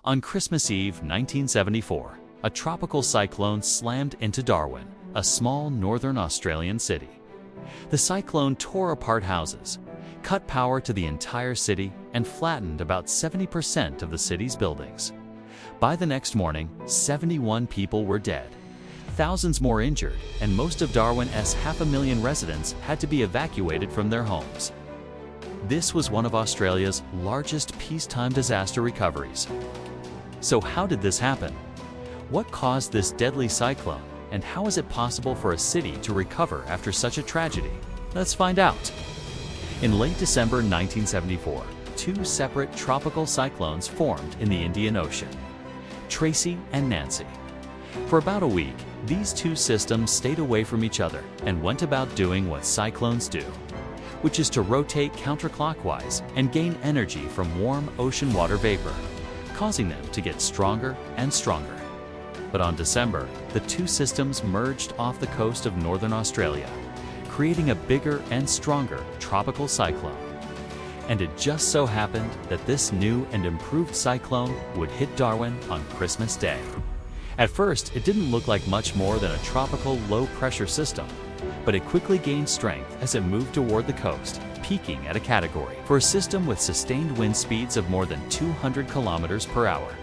On Christmas Eve 1974, a tropical cyclone slammed into Darwin, a small northern Australian city. The cyclone tore apart houses, cut power to the entire city, and flattened about 70% of the city's buildings. By the next morning, 71 people were dead, thousands more injured, and most of Darwin's 500,000 residents had to be evacuated from their homes. This was one of Australia's largest peacetime disaster recoveries. So how did this happen? What caused this deadly cyclone, and how is it possible for a city to recover after such a tragedy? Let's find out. In late December 1974, two separate tropical cyclones formed in the Indian Ocean: Tracy and Nancy. For about a week, these two systems stayed away from each other and went about doing what cyclones do, which is to rotate counterclockwise and gain energy from warm ocean water vapor, causing them to get stronger and stronger. But on December, the two systems merged off the coast of northern Australia, creating a bigger and stronger tropical cyclone. And it just so happened that this new and improved cyclone would hit Darwin on Christmas Day. At first, it didn't look like much more than a tropical low-pressure system, but it quickly gained strength as it moved toward the coast, peaking at a category for a system with sustained wind speeds of more than 200 kilometers per hour.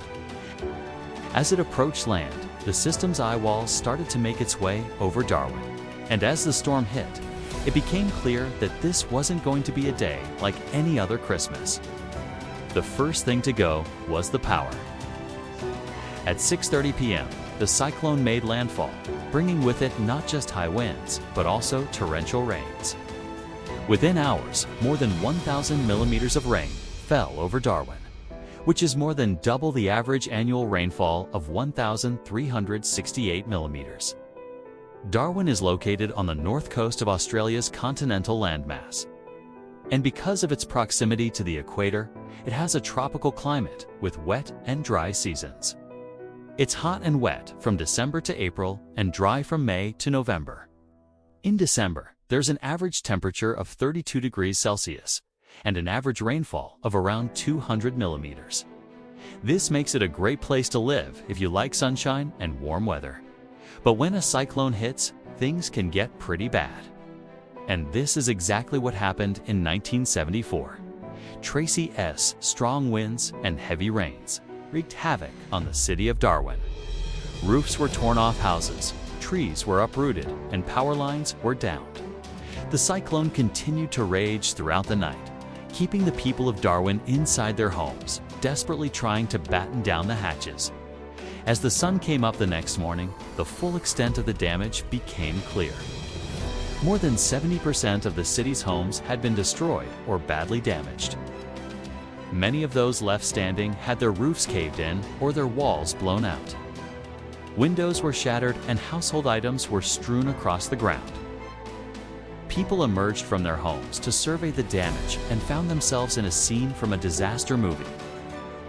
As it approached land, the system's eye walls started to make its way over Darwin. And as the storm hit, it became clear that this wasn't going to be a day like any other Christmas. The first thing to go was the power. At 6:30 p.m., the cyclone made landfall, bringing with it not just high winds, but also torrential rains. Within hours, more than 1,000 millimeters of rain fell over Darwin, which is more than double the average annual rainfall of 1,368 millimeters. Darwin is located on the north coast of Australia's continental landmass. And because of its proximity to the equator, it has a tropical climate with wet and dry seasons. It's hot and wet from December to April and dry from May to November. In December, there's an average temperature of 32 degrees Celsius and an average rainfall of around 200 millimeters. This makes it a great place to live if you like sunshine and warm weather. But when a cyclone hits, things can get pretty bad. And this is exactly what happened in 1974. Tracy's strong winds and heavy rains wreaked havoc on the city of Darwin. Roofs were torn off houses, trees were uprooted, and power lines were downed. The cyclone continued to rage throughout the night, keeping the people of Darwin inside their homes, desperately trying to batten down the hatches. As the sun came up the next morning, the full extent of the damage became clear. More than 70% of the city's homes had been destroyed or badly damaged. Many of those left standing had their roofs caved in or their walls blown out. Windows were shattered and household items were strewn across the ground. People emerged from their homes to survey the damage and found themselves in a scene from a disaster movie.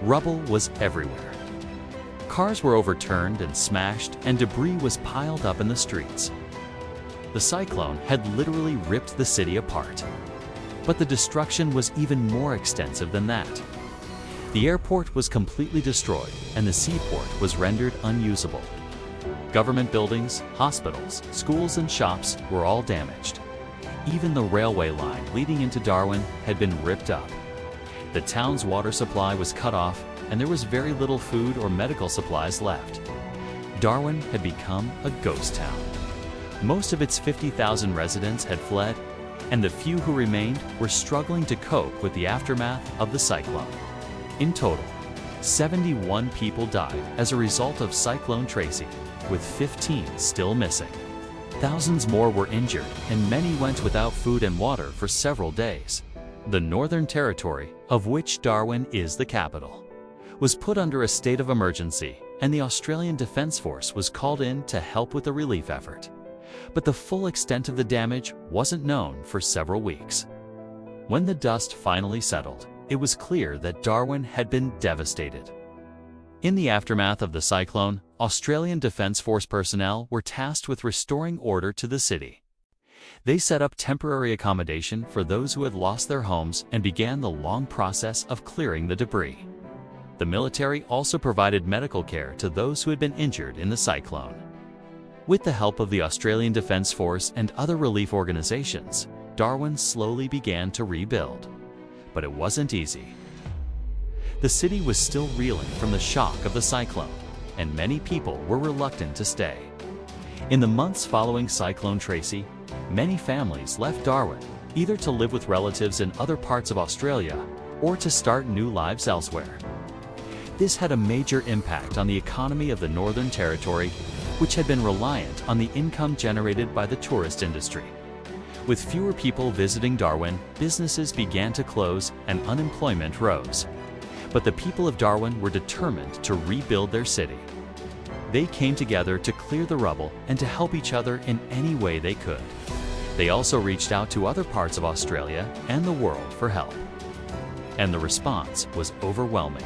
Rubble was everywhere. Cars were overturned and smashed, and debris was piled up in the streets. The cyclone had literally ripped the city apart. But the destruction was even more extensive than that. The airport was completely destroyed, and the seaport was rendered unusable. Government buildings, hospitals, schools, and shops were all damaged. Even the railway line leading into Darwin had been ripped up. The town's water supply was cut off, and there was very little food or medical supplies left. Darwin had become a ghost town. Most of its 50,000 residents had fled, and the few who remained were struggling to cope with the aftermath of the cyclone. In total, 71 people died as a result of Cyclone Tracy, with 15 still missing. Thousands more were injured, and many went without food and water for several days. The Northern Territory, of which Darwin is the capital, was put under a state of emergency, and the Australian Defence Force was called in to help with the relief effort. But the full extent of the damage wasn't known for several weeks. When the dust finally settled, it was clear that Darwin had been devastated. In the aftermath of the cyclone, Australian Defence Force personnel were tasked with restoring order to the city. They set up temporary accommodation for those who had lost their homes and began the long process of clearing the debris. The military also provided medical care to those who had been injured in the cyclone. With the help of the Australian Defence Force and other relief organizations, Darwin slowly began to rebuild. But it wasn't easy. The city was still reeling from the shock of the cyclone, and many people were reluctant to stay. In the months following Cyclone Tracy, many families left Darwin, either to live with relatives in other parts of Australia or to start new lives elsewhere. This had a major impact on the economy of the Northern Territory, which had been reliant on the income generated by the tourist industry. With fewer people visiting Darwin, businesses began to close and unemployment rose. But the people of Darwin were determined to rebuild their city. They came together to clear the rubble and to help each other in any way they could. They also reached out to other parts of Australia and the world for help. And the response was overwhelming.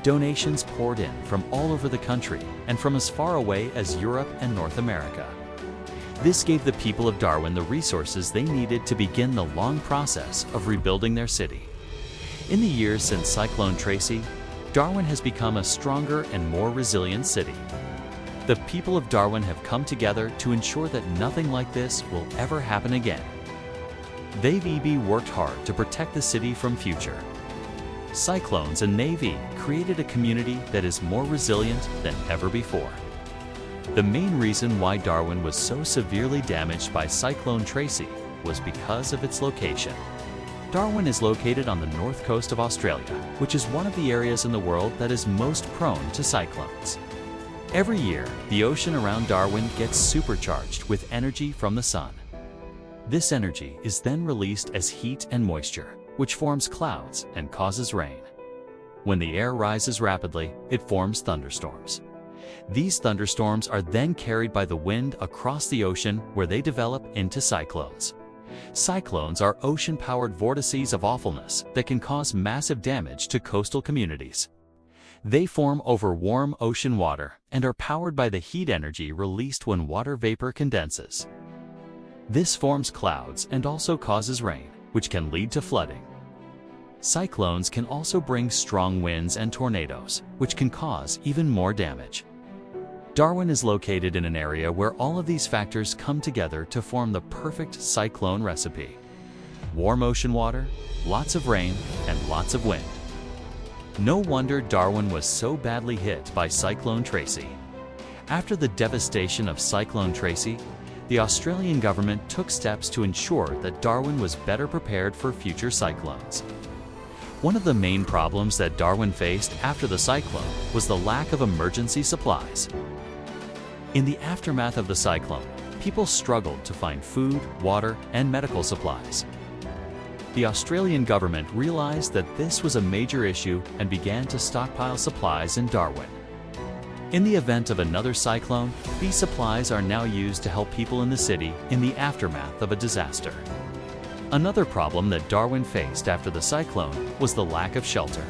Donations poured in from all over the country and from as far away as Europe and North America. This gave the people of Darwin the resources they needed to begin the long process of rebuilding their city. In the years since Cyclone Tracy, Darwin has become a stronger and more resilient city. The people of Darwin have come together to ensure that nothing like this will ever happen again. They've worked hard to protect the city from future cyclones, and they've created a community that is more resilient than ever before. The main reason why Darwin was so severely damaged by Cyclone Tracy was because of its location. Darwin is located on the north coast of Australia, which is one of the areas in the world that is most prone to cyclones. Every year, the ocean around Darwin gets supercharged with energy from the sun. This energy is then released as heat and moisture, which forms clouds and causes rain. When the air rises rapidly, it forms thunderstorms. These thunderstorms are then carried by the wind across the ocean, where they develop into cyclones. Cyclones are ocean-powered vortices of awfulness that can cause massive damage to coastal communities. They form over warm ocean water and are powered by the heat energy released when water vapor condenses. This forms clouds and also causes rain, which can lead to flooding. Cyclones can also bring strong winds and tornadoes, which can cause even more damage. Darwin is located in an area where all of these factors come together to form the perfect cyclone recipe. Warm ocean water, lots of rain, and lots of wind. No wonder Darwin was so badly hit by Cyclone Tracy. After the devastation of Cyclone Tracy, the Australian government took steps to ensure that Darwin was better prepared for future cyclones. One of the main problems that Darwin faced after the cyclone was the lack of emergency supplies. In the aftermath of the cyclone, people struggled to find food, water, and medical supplies. The Australian government realized that this was a major issue and began to stockpile supplies in Darwin. In the event of another cyclone, these supplies are now used to help people in the city in the aftermath of a disaster. Another problem that Darwin faced after the cyclone was the lack of shelter.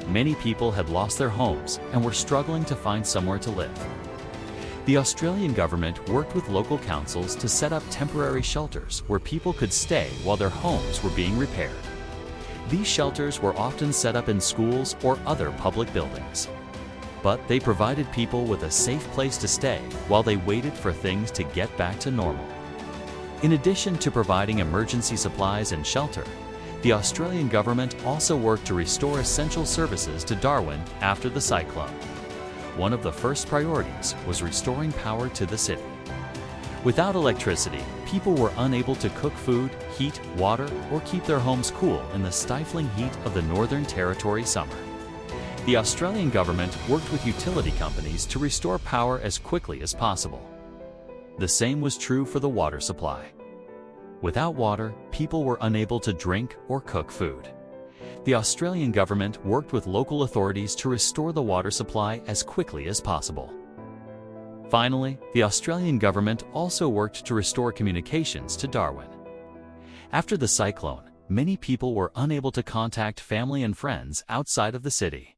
Many people had lost their homes and were struggling to find somewhere to live. The Australian government worked with local councils to set up temporary shelters where people could stay while their homes were being repaired. These shelters were often set up in schools or other public buildings. But they provided people with a safe place to stay while they waited for things to get back to normal. In addition to providing emergency supplies and shelter, the Australian government also worked to restore essential services to Darwin after the cyclone. One of the first priorities was restoring power to the city. Without electricity, people were unable to cook food, heat, water, or keep their homes cool in the stifling heat of the Northern Territory summer. The Australian government worked with utility companies to restore power as quickly as possible. The same was true for the water supply. Without water, people were unable to drink or cook food. The Australian government worked with local authorities to restore the water supply as quickly as possible. Finally, the Australian government also worked to restore communications to Darwin. After the cyclone, many people were unable to contact family and friends outside of the city.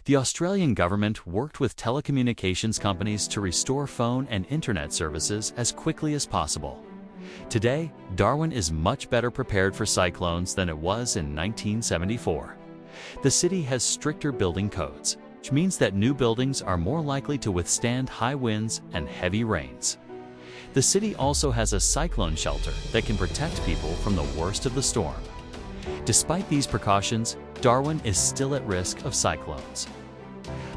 The Australian government worked with telecommunications companies to restore phone and internet services as quickly as possible. Today, Darwin is much better prepared for cyclones than it was in 1974. The city has stricter building codes, which means that new buildings are more likely to withstand high winds and heavy rains. The city also has a cyclone shelter that can protect people from the worst of the storm. Despite these precautions, Darwin is still at risk of cyclones.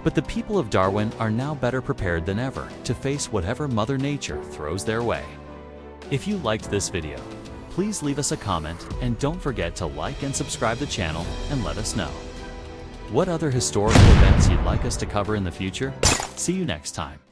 But the people of Darwin are now better prepared than ever to face whatever Mother Nature throws their way. If you liked this video, please leave us a comment and don't forget to like and subscribe the channel and let us know what other historical events you'd like us to cover in the future. See you next time.